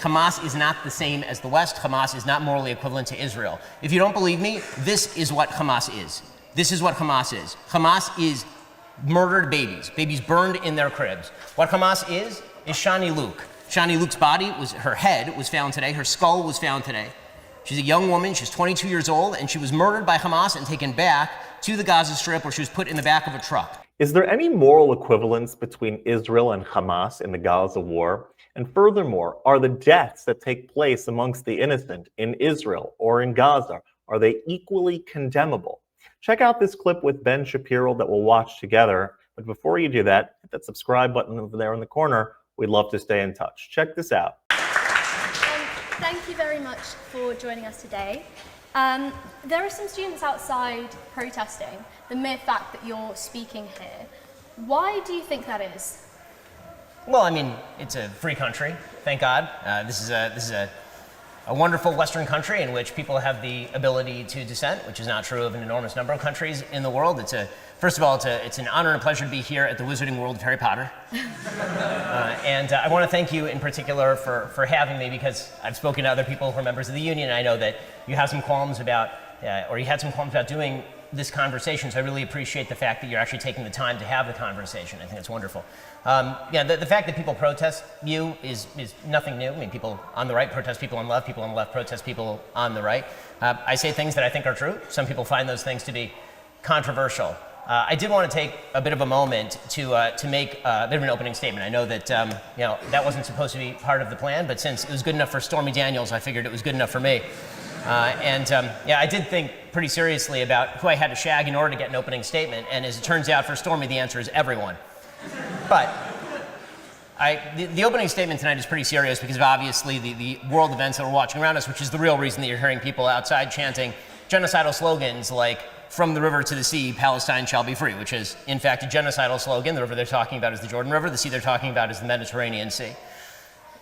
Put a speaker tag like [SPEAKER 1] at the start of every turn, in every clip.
[SPEAKER 1] Hamas is not the same as the West. Hamas is not morally equivalent to Israel. If you don't believe me, this is what Hamas is. This is what Hamas is. Hamas is murdered babies burned in their cribs. What Hamas is Shani Luke. Shani Luke's body, her head was found today, her skull was found today. She's a young woman, she's 22 years old, and she was murdered by Hamas and taken back to the Gaza Strip where she was put in the back of a truck.
[SPEAKER 2] Is there any moral equivalence between Israel and Hamas in the Gaza war? And furthermore, are the deaths that take place amongst the innocent in Israel or in Gaza, are they equally condemnable? Check out this clip with Ben Shapiro that we'll watch together. But before you do that, hit that subscribe button over there in the corner. We'd love to stay in touch. Check this out.
[SPEAKER 3] Thank you very much for joining us today. There are some students outside protesting the mere fact that you're speaking here. Why do you think that is?
[SPEAKER 1] Well, I mean, it's a free country, thank God. This is a wonderful Western country in which people have the ability to dissent, which is not true of an enormous number of countries in the world. First of all, it's an honor and a pleasure to be here at the Wizarding World of Harry Potter. And I want to thank you in particular for having me, because I've spoken to other people who are members of the union. I know that you have some qualms about, or you had some qualms about doing this conversation, so I really appreciate the fact that you're actually taking the time to have the conversation. I think it's wonderful. The fact that people protest you is nothing new. I mean, people on the right protest people on the left, people on the left protest people on the right. I say things that I think are true. Some people find those things to be controversial. I did want to take a bit of a moment to make a bit of an opening statement. I know that that wasn't supposed to be part of the plan, but since it was good enough for Stormy Daniels, I figured it was good enough for me. I did think pretty seriously about who I had to shag in order to get an opening statement, and as it turns out for Stormy, the answer is everyone. But the opening statement tonight is pretty serious because of obviously the world events that we're watching around us, which is the real reason that you're hearing people outside chanting genocidal slogans like "From the river to the sea, Palestine shall be free," which is in fact a genocidal slogan. The river they're talking about is the Jordan River. The sea they're talking about is the Mediterranean Sea.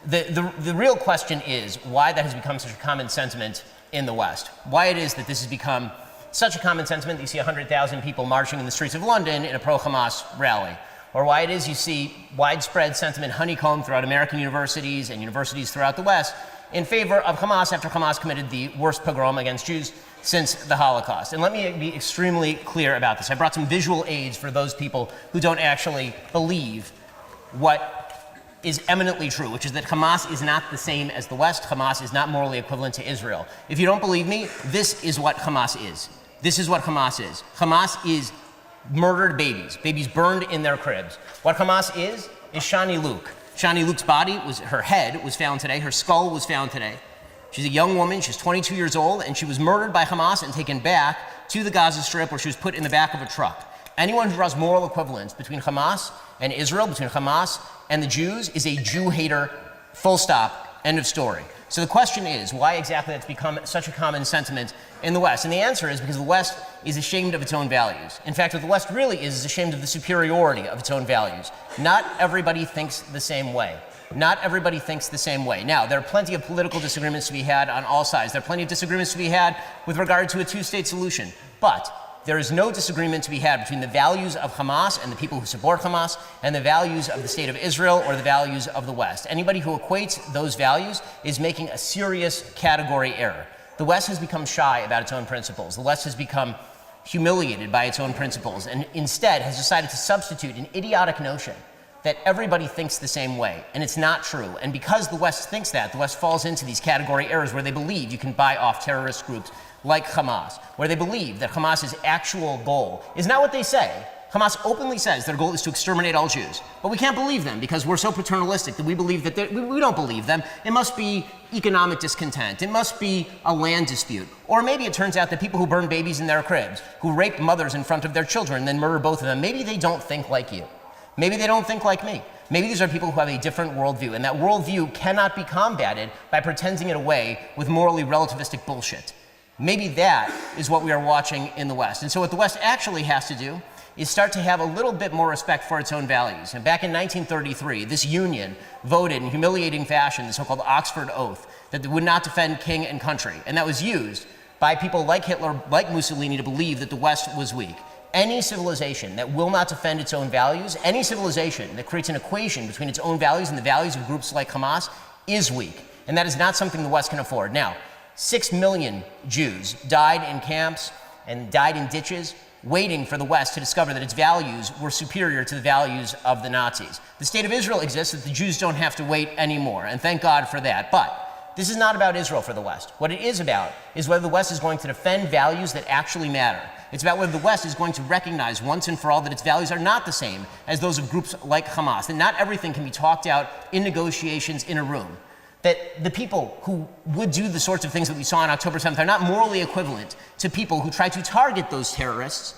[SPEAKER 1] The real question is why that has become such a common sentiment in the West. Why it is that this has become such a common sentiment that you see 100,000 people marching in the streets of London in a pro-Hamas rally. Or why it is you see widespread sentiment honeycombed throughout American universities and universities throughout the West in favor of Hamas after Hamas committed the worst pogrom against Jews since the Holocaust. And let me be extremely clear about this. I brought some visual aids for those people who don't actually believe what is eminently true, which is that Hamas is not the same as the West. Hamas is not morally equivalent to Israel. If you don't believe me, this is what Hamas is. This is what Hamas is. Hamas is murdered babies burned in their cribs. What Hamas is Shani Luke. Shani Luke's body, her head was found today, her skull was found today. She's a young woman, she's 22 years old, and she was murdered by Hamas and taken back to the Gaza Strip where she was put in the back of a truck. Anyone who draws moral equivalence between Hamas and Israel, between Hamas and the Jews, is a Jew hater, full stop, end of story. So the question is, why exactly that's become such a common sentiment in the West? And the answer is because the West is ashamed of its own values. In fact, what the West really is ashamed of the superiority of its own values. Not everybody thinks the same way. Not everybody thinks the same way. Now, there are plenty of political disagreements to be had on all sides. There are plenty of disagreements to be had with regard to a two-state solution. But there is no disagreement to be had between the values of Hamas and the people who support Hamas and the values of the state of Israel or the values of the West. Anybody who equates those values is making a serious category error. The West has become shy about its own principles. The West has become humiliated by its own principles and instead has decided to substitute an idiotic notion that everybody thinks the same way, and it's not true. And because the West thinks that, the West falls into these category errors where they believe you can buy off terrorist groups like Hamas, where they believe that Hamas's actual goal is not what they say. Hamas openly says their goal is to exterminate all Jews, but we can't believe them because we're so paternalistic that we believe that we don't believe them. It must be economic discontent. It must be a land dispute. Or maybe it turns out that people who burn babies in their cribs, who rape mothers in front of their children, then murder both of them, maybe they don't think like you. Maybe they don't think like me. Maybe these are people who have a different worldview, and that worldview cannot be combated by pretending it away with morally relativistic bullshit. Maybe that is what we are watching in the West. And so what the West actually has to do is start to have a little bit more respect for its own values. And back in 1933, this union voted in humiliating fashion the so-called Oxford Oath that they would not defend king and country. And that was used by people like Hitler, like Mussolini, to believe that the West was weak. Any civilization that will not defend its own values, any civilization that creates an equation between its own values and the values of groups like Hamas is weak. And that is not something the West can afford. Now, 6 million Jews died in camps and died in ditches, waiting for the West to discover that its values were superior to the values of the Nazis. The state of Israel exists so that the Jews don't have to wait anymore, and thank God for that. But this is not about Israel for the West. What it is about is whether the West is going to defend values that actually matter. It's about whether the West is going to recognize once and for all that its values are not the same as those of groups like Hamas, that not everything can be talked out in negotiations in a room, that the people who would do the sorts of things that we saw on October 7th are not morally equivalent to people who try to target those terrorists,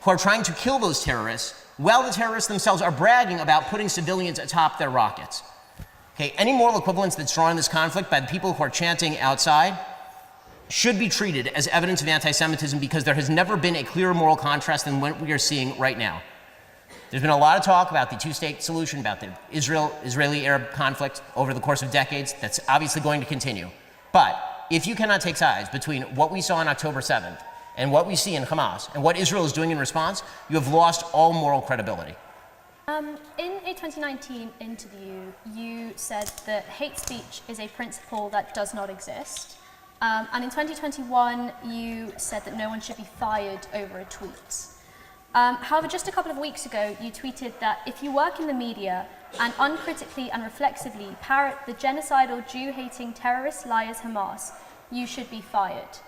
[SPEAKER 1] who are trying to kill those terrorists, while the terrorists themselves are bragging about putting civilians atop their rockets. Okay, any moral equivalence that's drawn in this conflict by the people who are chanting outside should be treated as evidence of anti-Semitism, because there has never been a clearer moral contrast than what we are seeing right now. There's been a lot of talk about the two-state solution, about the Israeli-Arab conflict over the course of decades. That's obviously going to continue. But if you cannot take sides between what we saw on October 7th and what we see in Hamas and what Israel is doing in response, you have lost all moral credibility.
[SPEAKER 3] In a 2019 interview, you said that hate speech is a principle that does not exist. And in 2021, you said that no one should be fired over a tweet. However, just a couple of weeks ago, you tweeted that if you work in the media and uncritically and reflexively parrot the genocidal, Jew-hating terrorist liars Hamas, you should be fired.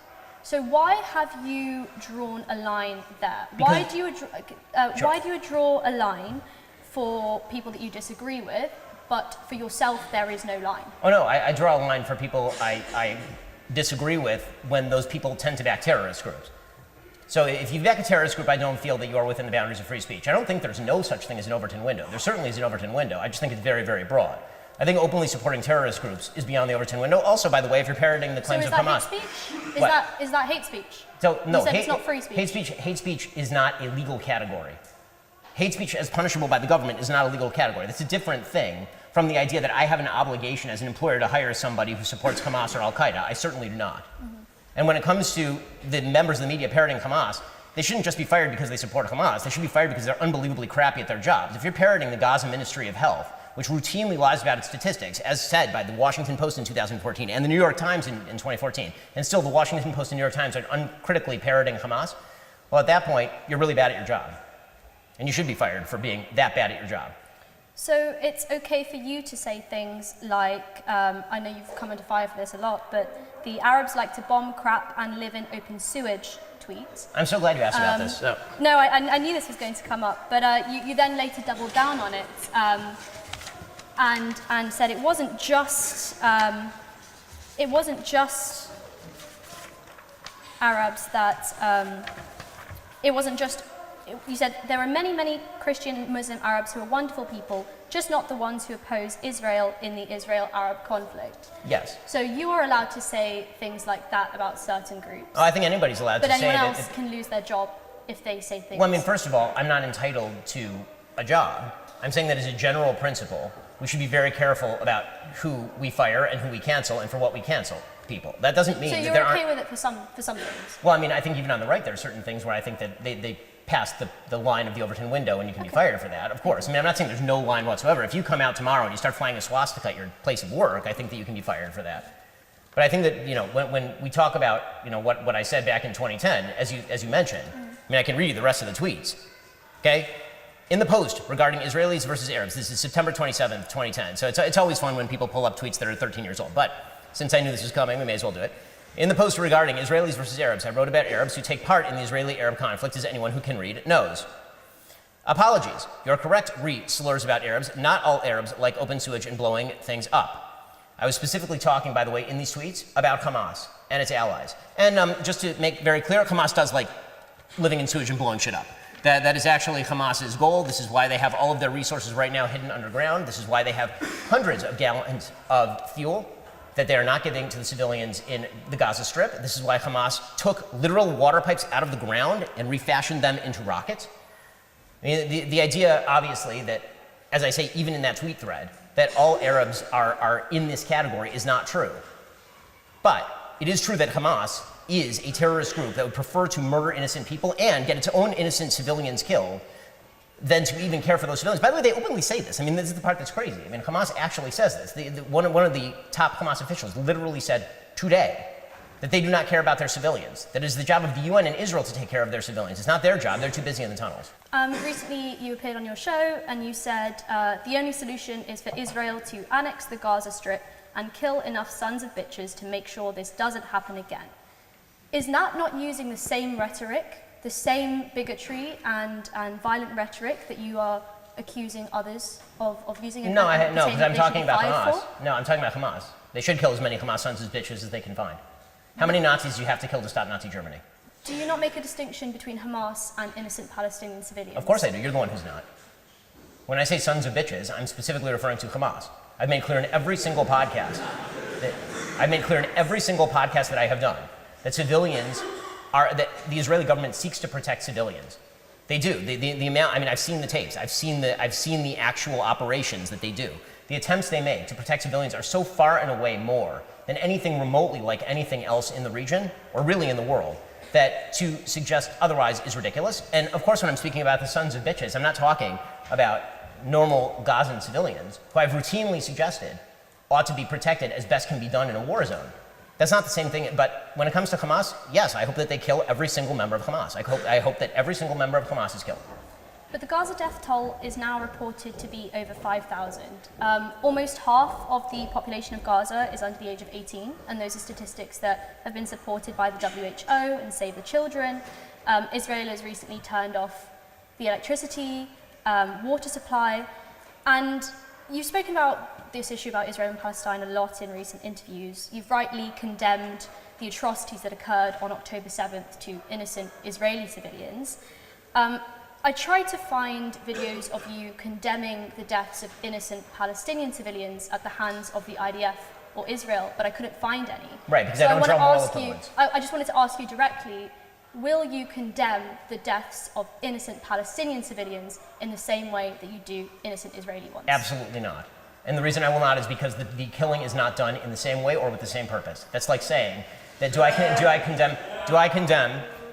[SPEAKER 3] So why have you drawn a line there? Why do you draw a line for people that you disagree with, but for yourself there is no line?
[SPEAKER 1] Oh no, I draw a line for people I disagree with when those people tend to back terrorist groups. So if you back a terrorist group, I don't feel that you are within the boundaries of free speech. I don't think there's no such thing as an Overton window. There certainly is an Overton window. I just think it's very, very broad. I think openly supporting terrorist groups is beyond the Overton window. Also, by the way, if you're parroting the claims of Hamas.
[SPEAKER 3] So is that hate speech?
[SPEAKER 1] What?
[SPEAKER 3] Is that hate speech?
[SPEAKER 1] So no,
[SPEAKER 3] you said it's not free speech.
[SPEAKER 1] Hate speech is not a legal category. Hate speech as punishable by the government is not a legal category. That's a different thing from the idea that I have an obligation as an employer to hire somebody who supports Hamas or Al-Qaeda. I certainly do not. Mm-hmm. And when it comes to the members of the media parroting Hamas, they shouldn't just be fired because they support Hamas. They should be fired because they're unbelievably crappy at their jobs. If you're parroting the Gaza Ministry of Health, which routinely lies about its statistics, as said by the Washington Post in 2014 and the New York Times in 2014, and still the Washington Post and New York Times are uncritically parroting Hamas, well, at that point, you're really bad at your job. And you should be fired for being that bad at your job.
[SPEAKER 3] So it's okay for you to say things like, I know you've come under fire for this a lot, but the Arabs like to bomb crap and live in open sewage tweet.
[SPEAKER 1] I'm so glad you asked about this. So.
[SPEAKER 3] No, I knew this was going to come up, but you then later doubled down on it and said it wasn't just Arabs that it wasn't just. You said there are many, many Christian Muslim Arabs who are wonderful people, just not the ones who oppose Israel in the Israel-Arab conflict.
[SPEAKER 1] Yes.
[SPEAKER 3] So you are allowed to say things like that about certain groups.
[SPEAKER 1] Oh, I think anybody's allowed to say that.
[SPEAKER 3] But anyone else can lose their job if they say things.
[SPEAKER 1] Well, I mean, first of all, I'm not entitled to a job. I'm saying that as a general principle, we should be very careful about who we fire and who we cancel and for what we cancel people. That doesn't mean that there aren't...
[SPEAKER 3] So you're okay with it for some things?
[SPEAKER 1] Well, I mean, I think even on the right, there are certain things where I think that they pass the line of the Overton window and you can be fired for that, of course. I mean, I'm not saying there's no line whatsoever. If you come out tomorrow and you start flying a swastika at your place of work, I think that you can be fired for that. But I think that, you know, when we talk about, you know, what I said back in 2010, as you mentioned, I mean, I can read you the rest of the tweets, okay? In the post regarding Israelis versus Arabs, this is September 27th, 2010. So it's always fun when people pull up tweets that are 13 years old. But since I knew this was coming, we may as well do it. In the post regarding Israelis versus Arabs, I wrote about Arabs who take part in the Israeli-Arab conflict, as anyone who can read knows. Apologies. Your correct slurs about Arabs. Not all Arabs like open sewage and blowing things up. I was specifically talking, by the way, in these tweets about Hamas and its allies. And just to make very clear, Hamas does like living in sewage and blowing shit up. That is actually Hamas's goal. This is why they have all of their resources right now hidden underground. This is why they have hundreds of gallons of fuel that they are not giving to the civilians in the Gaza Strip. This is why Hamas took literal water pipes out of the ground and refashioned them into rockets. I mean, the idea, obviously, that, as I say, even in that tweet thread, that all Arabs are in this category is not true. But it is true that Hamas is a terrorist group that would prefer to murder innocent people and get its own innocent civilians killed than to even care for those civilians. By the way, they openly say this. I mean, this is the part that's crazy. I mean, Hamas actually says this. One of the top Hamas officials literally said today that they do not care about their civilians. That it is the job of the UN and Israel to take care of their civilians. It's not their job. They're too busy in the tunnels.
[SPEAKER 3] Recently, you appeared on your show and you said the only solution is for Israel to annex the Gaza Strip and kill enough sons of bitches to make sure this doesn't happen again. Is that not using the same rhetoric, the same bigotry and violent rhetoric that you are accusing others of using?
[SPEAKER 1] No, because I'm talking about Hamas. No, I'm talking about Hamas. They should kill as many Hamas sons as bitches as they can find. How many Nazis do you have to kill to stop Nazi Germany?
[SPEAKER 3] Do you not make a distinction between Hamas and innocent Palestinian civilians?
[SPEAKER 1] Of course I do. You're the one who's not. When I say sons of bitches, I'm specifically referring to Hamas. I've made clear in every single podcast that I have done that civilians that the Israeli government seeks to protect civilians. They do. The amount. I mean, I've seen the tapes. I've seen the actual operations that they do. The attempts they make to protect civilians are so far and away more than anything remotely like anything else in the region or really in the world that to suggest otherwise is ridiculous. And of course, when I'm speaking about the sons of bitches, I'm not talking about normal Gazan civilians who I've routinely suggested ought to be protected as best can be done in a war zone. That's not the same thing, but when it comes to Hamas, yes, I hope that they kill every single member of Hamas. I hope that every single member of Hamas is killed.
[SPEAKER 3] But the Gaza death toll is now reported to be over 5,000. Almost half of the population of Gaza is under the age of 18, and those are statistics that have been supported by the WHO and Save the Children. Israel has recently turned off the electricity, water supply, and you've spoken about this issue about Israel and Palestine a lot in recent interviews. You've rightly condemned the atrocities that occurred on October 7th to innocent Israeli civilians. I tried to find videos of you condemning the deaths of innocent Palestinian civilians at the hands of the IDF or Israel, but I couldn't find any.
[SPEAKER 1] Right, because
[SPEAKER 3] so
[SPEAKER 1] I don't draw moral equivalence.
[SPEAKER 3] I just wanted to ask you directly, will you condemn the deaths of innocent Palestinian civilians in the same way that you do innocent Israeli ones?
[SPEAKER 1] Absolutely not. And the reason I will not is because the killing is not done in the same way or with the same purpose. That's like saying that do I condemn?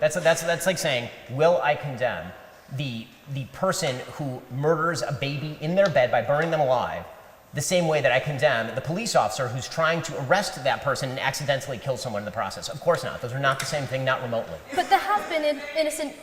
[SPEAKER 1] That's like saying, will I condemn the person who murders a baby in their bed by burning them alive the same way that I condemn the police officer who's trying to arrest that person and accidentally kill someone in the process? Of course not. Those are not the same thing, not remotely.
[SPEAKER 3] But there have been innocent.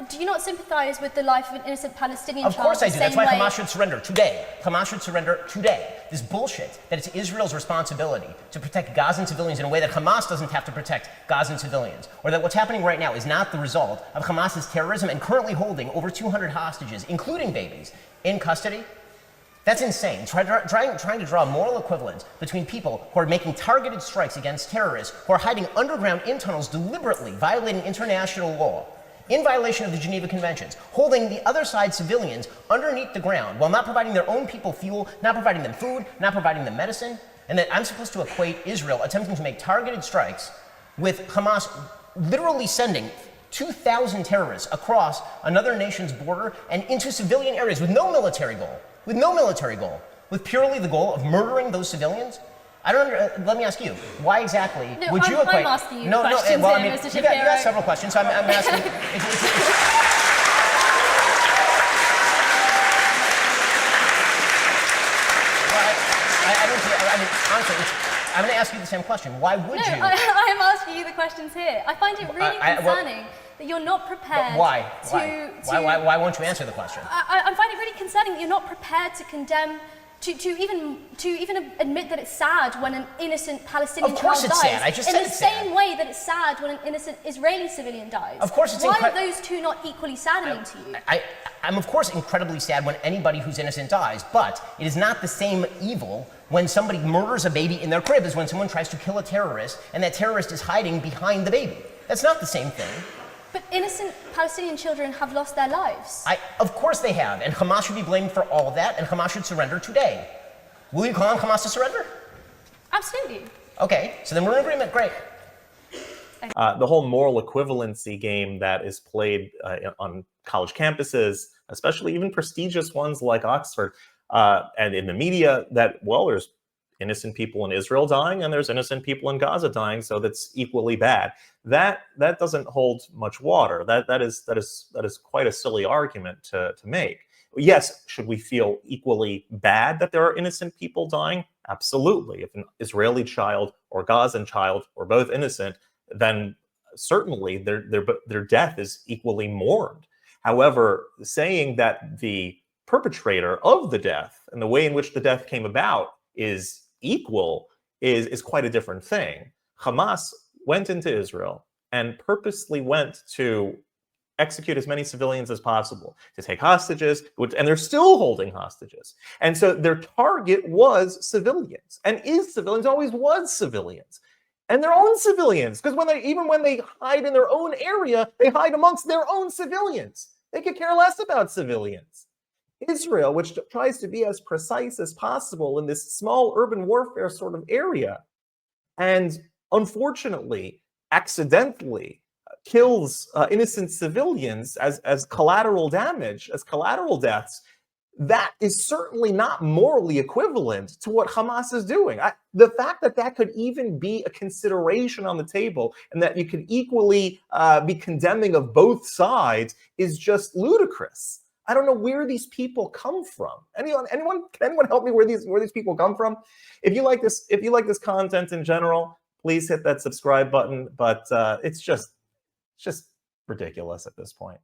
[SPEAKER 3] Do you not sympathize with the life of an innocent Palestinian child?
[SPEAKER 1] Of course I do. That's why Hamas should surrender today. Hamas should surrender today. This bullshit that it's Israel's responsibility to protect Gazan civilians in a way that Hamas doesn't have to protect Gazan civilians, or that what's happening right now is not the result of Hamas's terrorism and currently holding over 200 hostages, including babies, in custody. That's insane. Trying to draw a moral equivalence between people who are making targeted strikes against terrorists, who are hiding underground in tunnels deliberately, violating international law, in violation of the Geneva Conventions, holding the other side civilians underneath the ground while not providing their own people fuel, not providing them food, not providing them medicine, and that I'm supposed to equate Israel attempting to make targeted strikes with Hamas literally sending 2,000 terrorists across another nation's border and into civilian areas with no military goal. With purely the goal of murdering those civilians? Let me ask you, why exactly would you equate?
[SPEAKER 3] I'm asking you questions
[SPEAKER 1] well,
[SPEAKER 3] here,
[SPEAKER 1] I mean,
[SPEAKER 3] Mr.
[SPEAKER 1] you got
[SPEAKER 3] Shapiro.
[SPEAKER 1] several questions, so I'm asking. Honestly, I'm going to ask you the same question. Why would you?
[SPEAKER 3] I am asking you the questions here. I find it really concerning that you're not prepared.
[SPEAKER 1] Why? Why won't you answer the question?
[SPEAKER 3] I find it really concerning that you're not prepared to condemn, to even admit that it's sad when an innocent Palestinian child dies.
[SPEAKER 1] Of course it's sad. I just said it's sad.
[SPEAKER 3] In the same way that it's sad when an innocent Israeli civilian dies.
[SPEAKER 1] Of course it's
[SPEAKER 3] Why are those two not equally saddening to you?
[SPEAKER 1] I'm of course incredibly sad when anybody who's innocent dies, but it is not the same evil when somebody murders a baby in their crib as when someone tries to kill a terrorist and that terrorist is hiding behind the baby. That's not the same thing.
[SPEAKER 3] But innocent Palestinian children have lost their lives.
[SPEAKER 1] Of course they have, and Hamas should be blamed for all of that, and Hamas should surrender today. Will you call on Hamas to surrender?
[SPEAKER 3] Absolutely.
[SPEAKER 1] Okay, so then we're in agreement. Great.
[SPEAKER 2] The whole moral equivalency game that is played on college campuses, especially even prestigious ones like Oxford, and in the media, that, well, there's innocent people in Israel dying and there's innocent people in Gaza dying, so that's equally bad. That doesn't hold much water. That is quite a silly argument to make. Yes, should we feel equally bad that there are innocent people dying? Absolutely. If an Israeli child or Gazan child or both innocent, then certainly their death is equally mourned. However, saying that the perpetrator of the death and the way in which the death came about is equal is quite a different thing. Hamas went into Israel and purposely went to execute as many civilians as possible, to take hostages, and they're still holding hostages. And so their target was civilians, and is civilians, always was civilians. And their own civilians, because even when they hide in their own area, they hide amongst their own civilians. They could care less about civilians. Israel, which tries to be as precise as possible in this small urban warfare sort of area, and unfortunately, accidentally kills innocent civilians as collateral damage, as collateral deaths, that is certainly not morally equivalent to what Hamas is doing. The fact that that could even be a consideration on the table and that you could equally be condemning of both sides is just ludicrous. I don't know where these people come from. Anyone can anyone help me where these people come from? If you like this content in general, please hit that subscribe button. But it's just ridiculous at this point.